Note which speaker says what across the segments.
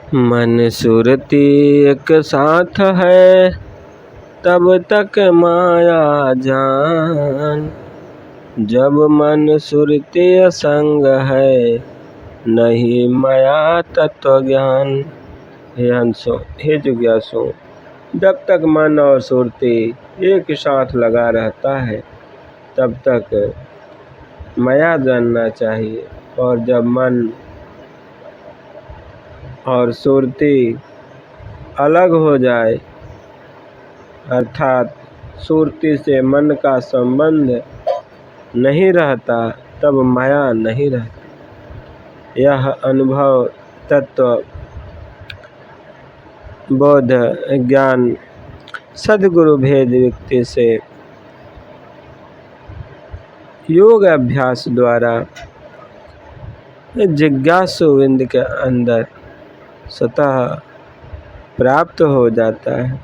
Speaker 1: मन सुरती एक साथ है, तब तक माया जान। जब मन सुरती असंग है, नहीं माया तत्व ज्ञान। हे हंसो, हे जिज्ञासु, जब तक मन और सुरती एक साथ लगा रहता है तब तक माया जानना चाहिए, और जब मन और सुरती अलग हो जाए, अर्थात सुरती से मन का संबंध नहीं रहता, तब माया नहीं रहती। यह अनुभव तत्व बोध ज्ञान सद्गुरु भेद व्यक्ति से योग अभ्यास द्वारा जिज्ञासु विंद के अंदर स्वतः प्राप्त हो जाता है।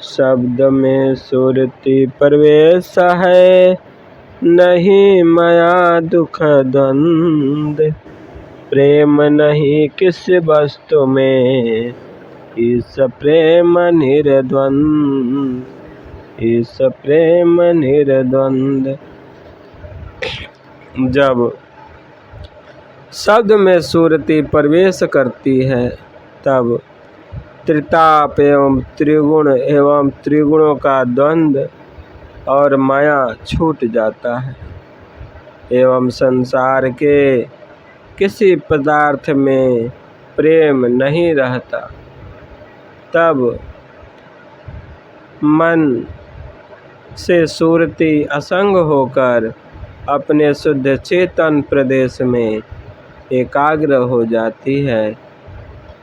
Speaker 1: शब्द में सुरती प्रवेश है, नहीं माया दुख द्वंद। प्रेम नहीं किस वस्तु में, इस प्रेम निर्द्वंद, इस प्रेम निर्द्वंद। जब शब्द में सुरती प्रवेश करती है, तब त्रिताप एवं त्रिगुण एवं त्रिगुणों का द्वंद्व और माया छूट जाता है, एवं संसार के किसी पदार्थ में प्रेम नहीं रहता। तब मन से सुरती असंग होकर अपने शुद्ध चेतन प्रदेश में एकाग्र हो जाती है।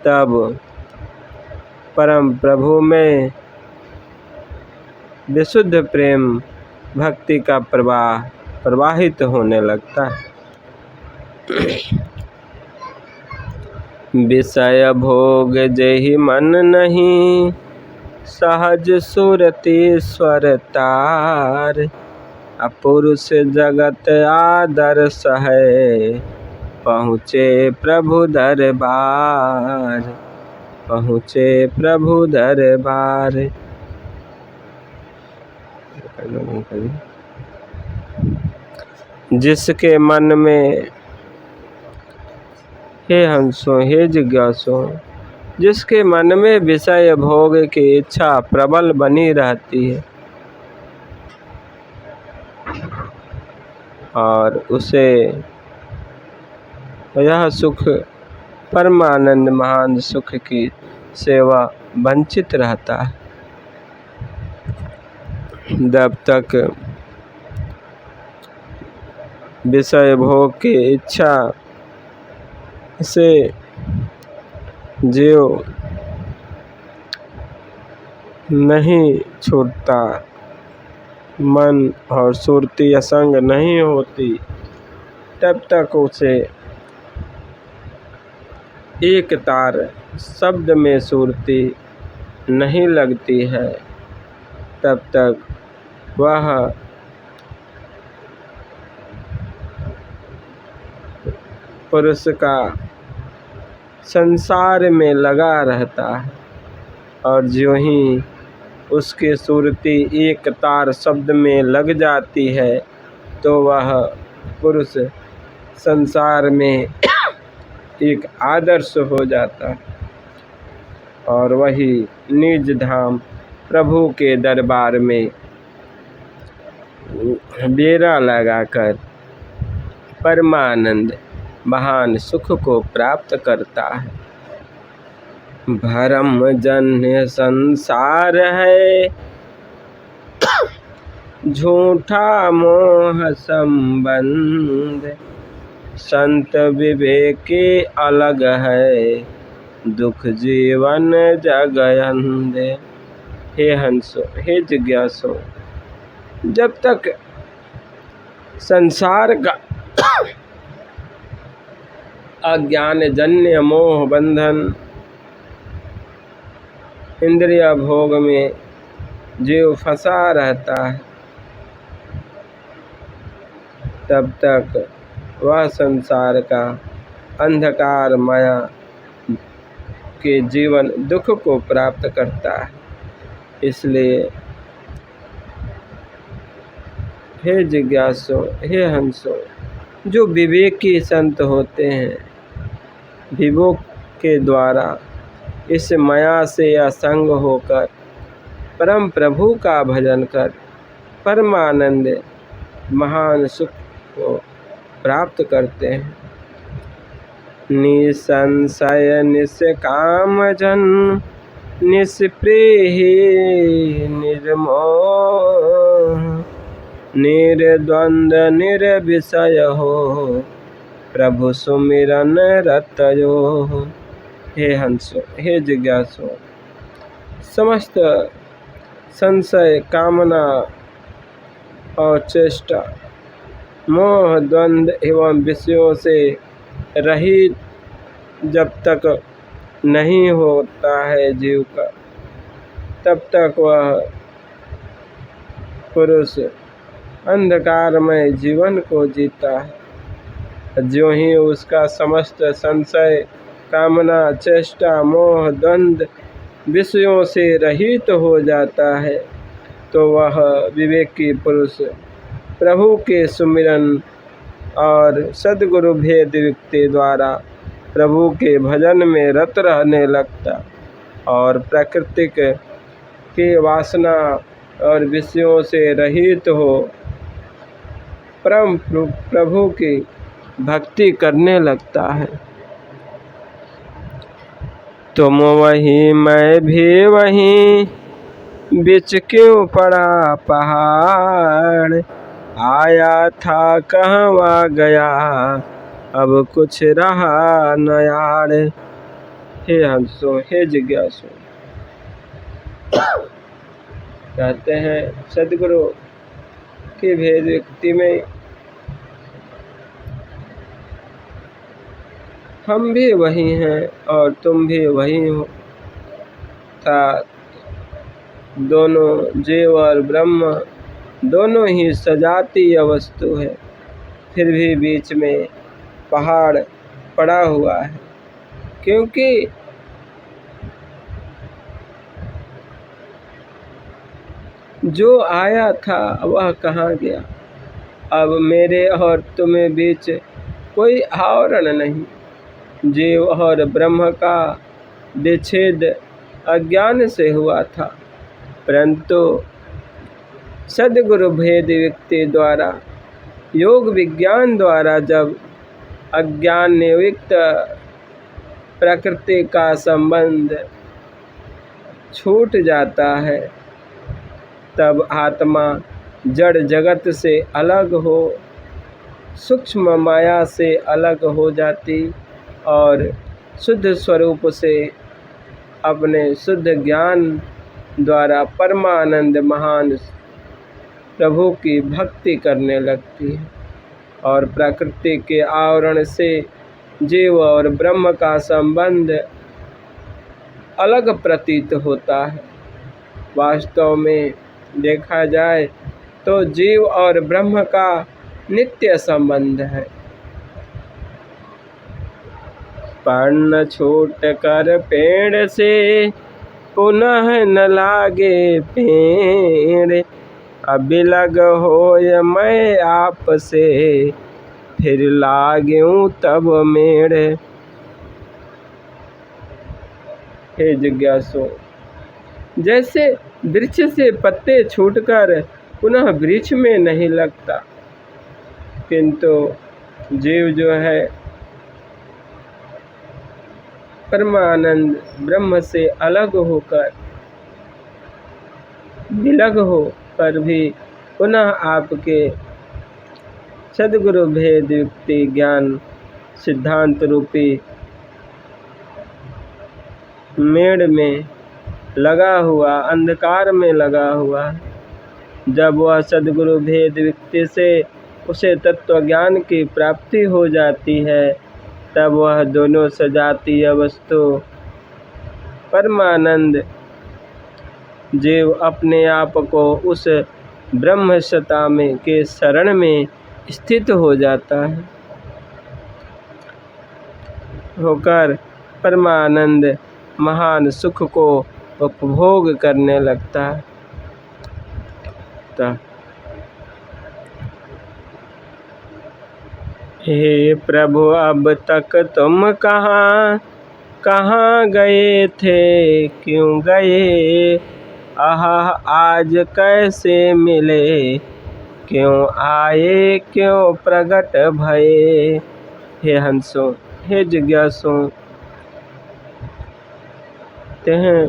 Speaker 1: तब परम प्रभु में विशुद्ध प्रेम भक्ति का प्रवाह प्रवाहित होने लगता है। विषय भोग जेहि मन नहीं, सहज सुरती स्वर तार। अपुरुष जगत आदर्श है, पहुँचे प्रभु दरबार, पहुँचे प्रभु दरबार। जिसके मन में, हे हंसो, हे जिज्ञासु, जिसके मन में विषय भोग की इच्छा प्रबल बनी रहती है और उसे यह सुख परमानंद महान सुख की सेवा वंचित रहता है, जब तक विषय भोग की इच्छा से जीव नहीं छूटता, मन और सुरती असंग नहीं होती, तब तक उसे एक तार शब्द में सुरती नहीं लगती है, तब तक वह पुरुष का संसार में लगा रहता है। और ज्यों ही उसकी सुरती एक तार शब्द में लग जाती है, तो वह पुरुष संसार में एक आदर्श हो जाता है और वही निज धाम प्रभु के दरबार में डेरा लगाकर परमानंद महान सुख को प्राप्त करता है। भरम जन्य संसार है, झूठा मोह संबंध। संत विवेकी अलग है, दुख जीवन जगयंद। हे हंसो, हे जिज्ञासु, जब तक संसार का अज्ञान जन्य मोह बंधन इंद्रिय भोग में जीव फंसा रहता है, तब तक वह संसार का अंधकार माया के जीवन दुख को प्राप्त करता है। इसलिए हे जिज्ञासु, हे हंसो, जो विवेकी संत होते हैं, विवेक के द्वारा इस माया से असंग होकर परम प्रभु का भजन कर परमानंद महान सुख को प्राप्त करते हैं। निसंशय निष्काम जन निष्प्रेह निर्मोह निर्द्वंद निर्विषय हो प्रभु सुमिरन रतयो। हे हंसो, हे जिज्ञासु, समस्त संशय, कामना और चेष्टा, मोह, द्वंद्व एवं विषयों से रहित जब तक नहीं होता है जीव का, तब तक वह पुरुष अंधकारमय जीवन को जीता है। ज्यों ही उसका समस्त संशय, कामना, चेष्टा, मोह, द्वंद्व विषयों से रहित हो जाता है, तो वह विवेकी पुरुष प्रभु के सुमिरन और सद्गुरु भेद युक्ति द्वारा प्रभु के भजन में रत रहने लगता और प्राकृतिक की वासना और विषयों से रहित हो परम प्रभु की भक्ति करने लगता है। तुम वहीं मैं भी वहीं, बीच क्यों पड़ा पहाड़, आया था कहवा गया अब कुछ रहा न यार। हे हंसो, हे जिज्ञासु, कहते हैं सद्गुरु की भेद व्यक्ति में हम भी वही हैं और तुम भी वही हो था। दोनों जीव और ब्रह्म दोनों ही सजातीय वस्तु है, फिर भी बीच में पहाड़ पड़ा हुआ है, क्योंकि जो आया था वह कहाँ गया। अब मेरे और तुम्हें बीच कोई आवरण नहीं। जीव और ब्रह्म का विच्छेद अज्ञान से हुआ था, परंतु सद्गुरु भेद व्यक्ति द्वारा, योग विज्ञान द्वारा जब अज्ञान नियुक्त प्रकृति का संबंध छूट जाता है, तब आत्मा जड़ जगत से अलग हो, सूक्ष्म माया से अलग हो जाती और शुद्ध स्वरूप से अपने शुद्ध ज्ञान द्वारा परमानंद महान प्रभु की भक्ति करने लगती है। और प्रकृति के आवरण से जीव और ब्रह्म का संबंध अलग प्रतीत होता है। वास्तव में देखा जाए तो जीव और ब्रह्म का नित्य संबंध है। पर्ण छूट कर पेड़ से पुनः न लागे पेड़, अब लग होय मैं आप से फिर लाग्यूं तब मेड़। हे जिज्ञासु, जैसे वृक्ष से पत्ते छूटकर पुनः वृक्ष में नहीं लगता, किंतु जीव जो है परमानंद ब्रह्म से अलग होकर, विलग होकर भी पुनः आपके सद्गुरु भेद युक्ति ज्ञान सिद्धांत रूपी मेड़ में लगा हुआ, अंधकार में लगा हुआ। जब वह सद्गुरु भेद व्यक्ति से उसे तत्व ज्ञान की प्राप्ति हो जाती है, तब वह दोनों सजातीय वस्तु परमानंद जीव अपने आप को उस ब्रह्म सत्ता में के शरण में स्थित हो जाता है, होकर परमानंद महान सुख को उपभोग करने लगता है। हे प्रभु, अब तक तुम कहाँ कहाँ गए थे, क्यों गए? आहा, आज कैसे मिले, क्यों आए, क्यों प्रकट भये? हे हंसों, हे जिज्ञासुओं, हैं,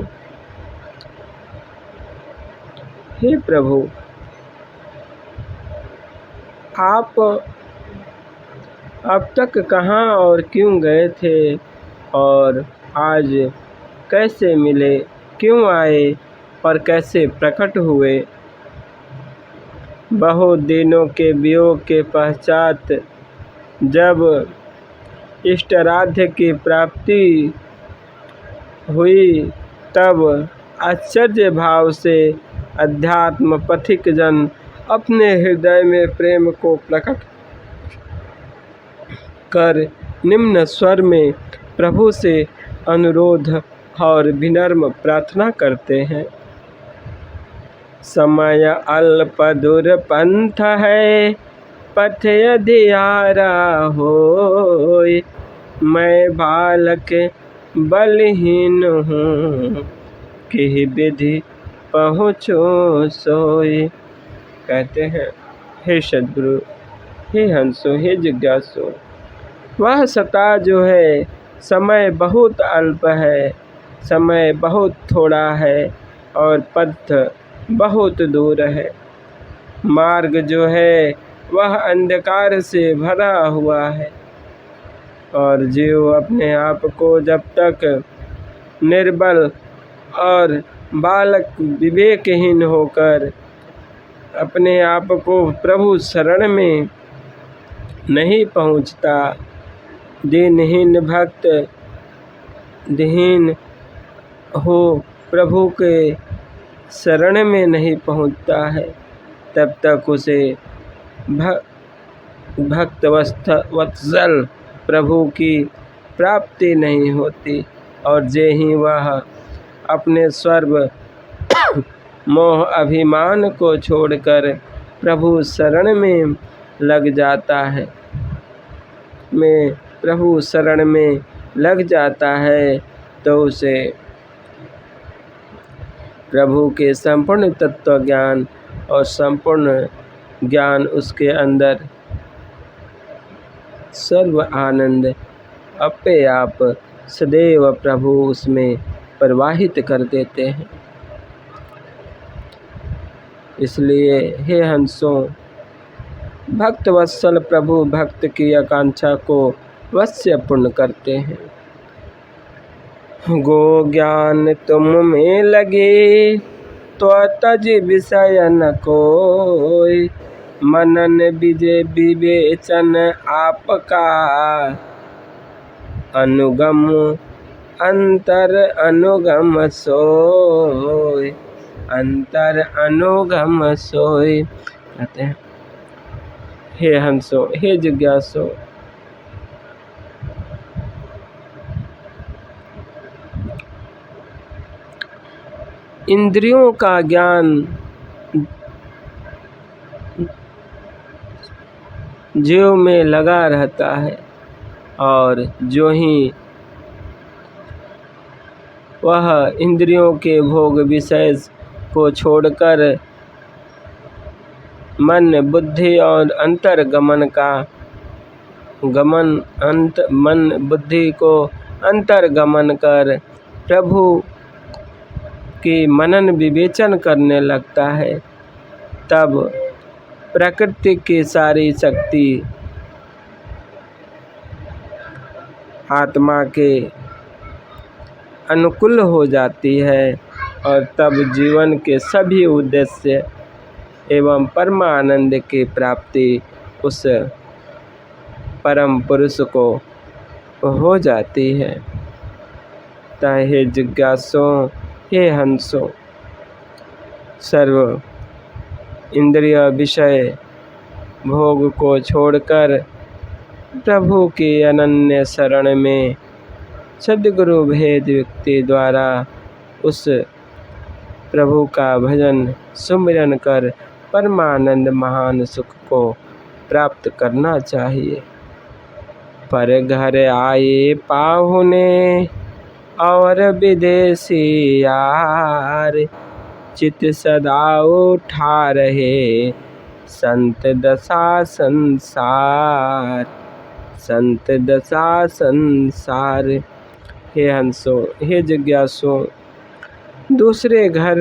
Speaker 1: हे प्रभु, आप अब तक कहाँ और क्यों गए थे, और आज कैसे मिले, क्यों आए और कैसे प्रकट हुए? बहुत दिनों के वियोग के पश्चात जब इष्टाराध्य की प्राप्ति हुई, तब आश्चर्य भाव से अध्यात्म पथिक जन अपने हृदय में प्रेम को प्रकट कर निम्न स्वर में प्रभु से अनुरोध और विनम्र प्रार्थना करते हैं। समय अल्प दूर पंथ है, पथ अधियारा होय, मैं बालक बलहीन हूँ, कि विधि पहुँचो सोय। कहते हैं, हे सद्गुरु, हे हंसो, हे जिज्ञासु, वह सता जो है, समय बहुत अल्प है, समय बहुत थोड़ा है और पथ बहुत दूर है। मार्ग जो है वह अंधकार से भरा हुआ है, और जीव अपने आप को जब तक निर्बल और बालक विवेकहीन होकर अपने आप को प्रभु शरण में नहीं पहुँचता, दीनहीन भक्त दीन हो प्रभु के शरण में नहीं पहुँचता है, तब तक उसे भक्त वत्सल प्रभु की प्राप्ति नहीं होती। और जे ही वह अपने सर्व मोह अभिमान को छोड़कर प्रभु शरण में लग जाता है, प्रभु शरण में लग जाता है, तो उसे प्रभु के संपूर्ण तत्व ज्ञान और संपूर्ण ज्ञान उसके अंदर सर्व आनंद अपने आप सदैव प्रभु उसमें प्रवाहित कर देते हैं। इसलिए हे हंसों, भक्त वत्सल प्रभु भक्त की आकांक्षा को वश्य पूर्ण करते हैं। गो ज्ञान तुम में लगे, तो तज विषय न कोई, मनन विजय विवेचन आपका, अनुगम अंतर अनुगम सोय, अंतर अनुगम सोय। कहते हैं, हे हंसो, हे जिज्ञासो, इंद्रियों का ज्ञान जीव में लगा रहता है, और जो ही वह इंद्रियों के भोग विषय को छोड़कर मन बुद्धि और अंतर्गमन का मन बुद्धि को अंतर्गमन कर प्रभु की मनन विवेचन करने लगता है, तब प्रकृति की सारी शक्ति आत्मा के अनुकूल हो जाती है, और तब जीवन के सभी उद्देश्य एवं परमानंद की प्राप्ति उस परम पुरुष को हो जाती है। हे जिज्ञासुओं, हे हंसों, सर्व इंद्रिय विषय भोग को छोड़कर प्रभु की अनन्य शरण में सद्गुरु भेद व्यक्ति द्वारा उस प्रभु का भजन सुमिरन कर परमानंद महान सुख को प्राप्त करना चाहिए। पर घर आए पाहुने और विदेशी यार, चित सदा उठा रहे संत दशा संसार, संत दशा संसार। हे हंसो, हे जिज्ञासु, दूसरे घर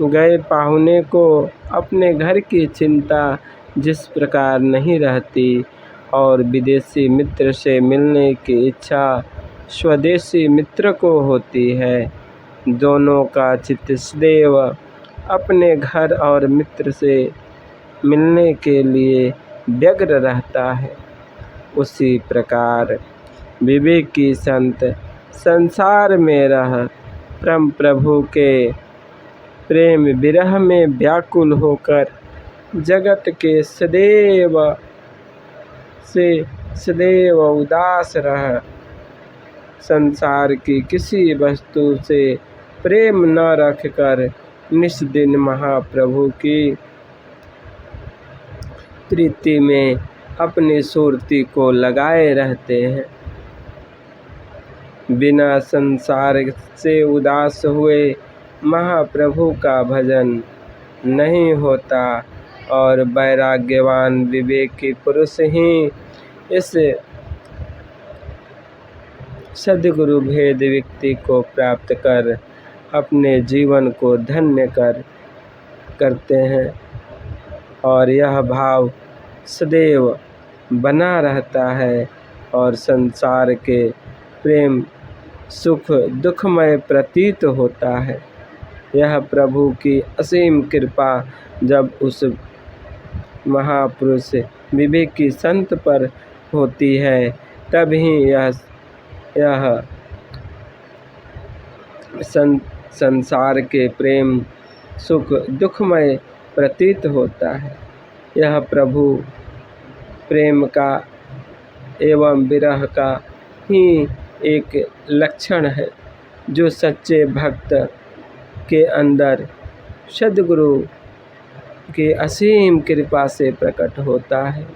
Speaker 1: गए पाहुने को अपने घर की चिंता जिस प्रकार नहीं रहती और विदेशी मित्र से मिलने की इच्छा स्वदेशी मित्र को होती है, दोनों का चित्त सदैव अपने घर और मित्र से मिलने के लिए व्यग्र रहता है, उसी प्रकार विवेकी संत संसार में रह परम प्रभु के प्रेम विरह में व्याकुल होकर जगत के सदैव उदास रह संसार की किसी वस्तु से प्रेम न रखकर निष्दिन महाप्रभु की प्रीति में अपनी सुरती को लगाए रहते हैं। बिना संसार से उदास हुए महाप्रभु का भजन नहीं होता और वैराग्यवान विवेकी पुरुष ही इस सद्गुरु भेद व्यक्ति को प्राप्त कर अपने जीवन को धन्य करते हैं और यह भाव सदैव बना रहता है और संसार के प्रेम सुख दुखमय प्रतीत होता है। यह प्रभु की असीम कृपा जब उस महापुरुष विवेकी संत पर होती है, तभी यह संसार के प्रेम सुख दुखमय प्रतीत होता है। यह प्रभु प्रेम का एवं विरह का ही एक लक्षण है जो सच्चे भक्त के अंदर सद्गुरु की असीम कृपा से प्रकट होता है।